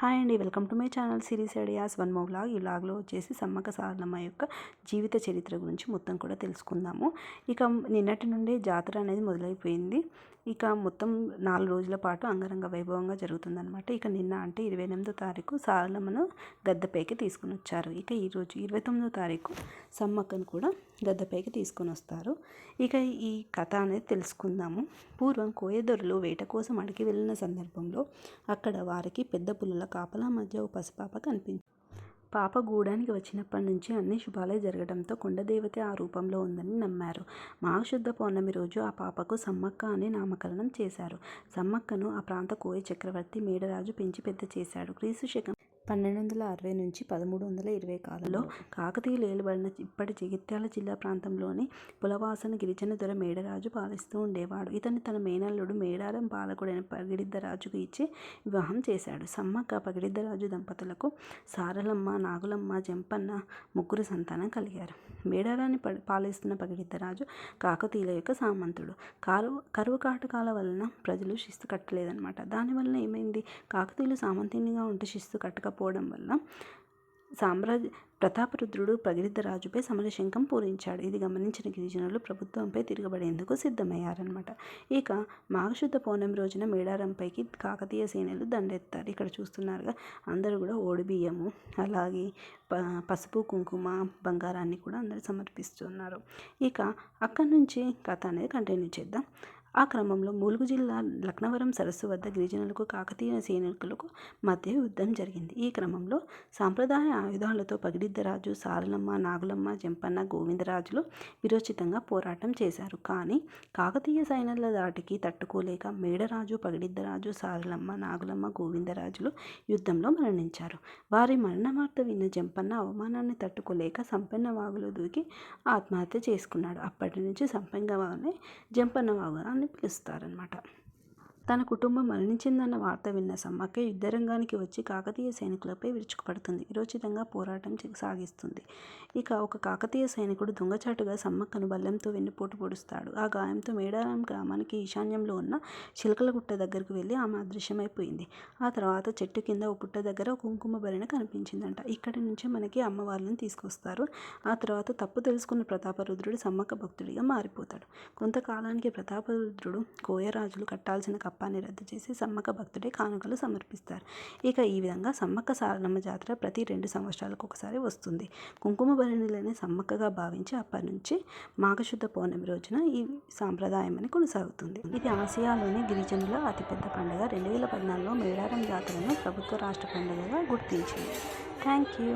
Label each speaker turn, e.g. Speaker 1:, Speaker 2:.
Speaker 1: Hi అండి, welcome to my channel series ideas one more vlog. ఈ వ్లాగ్లో వచ్చేసి సమ్మక్క సారలమ్మ యొక్క జీవిత చరిత్ర గురించి మొత్తం కూడా తెలుసుకుందాము. ఇక నిన్నటి నుండి జాతర అనేది మొదలైపోయింది. ఇక మొత్తం 4 రోజుల పాటు అంగరంగ వైభవంగా జరుగుతుందన్నమాట. ఇక నిన్న అంటే 28వ తారీఖు సారలమ్మను గద్దెపైకి తీసుకుని వచ్చారు. ఇక ఈరోజు 29వ తారీఖు సమ్మక్కను కూడా గద్దెపైకి తీసుకొని వస్తారు. ఇక ఈ కథ అనేది తెలుసుకుందాము. పూర్వం కోయదొరలు వేట కోసం అడిగి వెళ్ళిన సందర్భంలో అక్కడ వారికి పెద్ద పులుల కాపలా మధ్య ఓ పసిపాప కనిపించింది. పాప గూడానికి వచ్చినప్పటి నుంచి అన్ని శుభాలే జరగడంతో కొండదేవత ఆ రూపంలో ఉందని నమ్మారు. మాఘశుద్ధ పౌర్ణమి రోజు ఆ పాపకు సమ్మక్క అని నామకరణం చేశారు. సమ్మక్కను ఆ ప్రాంత కోయ చక్రవర్తి మేడరాజు పెంచి పెద్ద చేశాడు. క్రీస్తు శకం 1260 నుంచి 1320 కాలంలో కాకతీయులు ఏలుబడిన ఇప్పటి జగిత్యాల జిల్లా ప్రాంతంలోని పులవాసన గిరిజన దొర మేడరాజు పాలిస్తూ ఉండేవాడు. ఇతను తన మేనల్లుడు మేడారం పాలకుడైన పగిడిద్దరాజుకు ఇచ్చి వివాహం చేశాడు. సమ్మక్క పగిడిద్దరాజు దంపతులకు సారలమ్మ, నాగులమ్మ, జంపన్న ముగ్గురు సంతానం కలిగారు. మేడారాన్ని పాలిస్తున్న పగిడిద్దరాజు కాకతీయుల యొక్క సామంతుడు. కరువు కాటకాల వలన ప్రజలు శిస్తు కట్టలేదన్నమాట. దానివల్ల ఏమైంది, కాకతీయులు సామంతునిగా ఉంటే శిస్తు కట్టకపోవడం వల్ల ప్రతాపరుద్రుడు పగిడిద్దరాజుపై సమరశంఖం పూరించాడు. ఇది గమనించిన గిరిజనులు ప్రభుత్వంపై తిరగబడేందుకు సిద్ధమయ్యారన్నమాట. ఇక మాఘశుద్ధ పౌర్ణమి రోజున మేడారంపైకి కాకతీయ సేనలు దండెత్తారు. ఇక్కడ చూస్తున్నారుగా, అందరూ కూడా ఓడిబియ్యము, అలాగే పసుపు, కుంకుమ, బంగారాన్ని కూడా అందరూ సమర్పిస్తున్నారు. ఇక అక్కడి నుంచి కథ అనేది కంటిన్యూ చేద్దాం. ఆ క్రమంలో ములుగు జిల్లా లక్నవరం సరస్సు వద్ద గిరిజనులకు కాకతీయ సైనికులకు మధ్య యుద్ధం జరిగింది. ఈ క్రమంలో సాంప్రదాయ ఆయుధాలతో పగిడిద్దరాజు, సారలమ్మ, నాగులమ్మ, జంపన్న, గోవిందరాజులు విరోచితంగా పోరాటం చేశారు. కానీ కాకతీయ సైన్యాల దాటికి తట్టుకోలేక మేడరాజు, పగిడిద్దరాజు, సారలమ్మ, నాగులమ్మ, గోవిందరాజులు యుద్ధంలో మరణించారు. వారి మరణ వార్త విన్న జంపన్న అవమానాన్ని తట్టుకోలేక సంపెన్న వాగులో దూకి ఆత్మహత్య చేసుకున్నాడు. అప్పటి నుంచి సంపెంగ వాగుని జంపన్న వాగు అని పిలుస్తారనమాట. తన కుటుంబం మరణించిందన్న వార్త విన్న సమ్మక్క యుద్ధరంగానికి వచ్చి కాకతీయ సైనికులపై విరుచుకుపడుతుంది. విరోచితంగా పోరాటం సాగిస్తుంది. ఇక ఒక కాకతీయ సైనికుడు దొంగచాటుగా సమ్మక్కను బల్లెంతో వెన్నుపోటు పొడుస్తాడు. ఆ గాయంతో మేడారం గ్రామానికి ఈశాన్యంలో ఉన్న చిలకలగుట్ట దగ్గరకు వెళ్ళి ఆమె అదృశ్యమైపోయింది. ఆ తర్వాత చెట్టు కింద ఓ పుట్ట దగ్గర కుంకుమ భరణ కనిపించిందంట. ఇక్కడి నుంచే మనకి అమ్మవార్లను తీసుకొస్తారు. ఆ తర్వాత తప్పు తెలుసుకున్న ప్రతాపరుద్రుడు సమ్మక్క భక్తుడిగా మారిపోతాడు. కొంతకాలానికి ప్రతాపరుద్రుడు కోయరాజులు కట్టాల్సిన కప్పాన్ని రద్దు చేసి సమ్మక్క భక్తుడే కానుకలు సమర్పిస్తారు. ఇక ఈ విధంగా సమ్మక్క సారలమ్మ జాతర ప్రతి 2 సంవత్సరాలకు ఒకసారి వస్తుంది. కుంకుమ భరణిలోనే సమ్మక్కగా భావించి అప్పటి నుంచి మాఘశుద్ధ పౌర్ణమి రోజున ఈ సాంప్రదాయం అని కొనసాగుతుంది. ఇది ఆసియాలోని గిరిజనుల అతిపెద్ద పండుగ. 2014లో మేడారం జాతరను ప్రభుత్వ రాష్ట్ర పండుగగా గుర్తించింది. Thank you.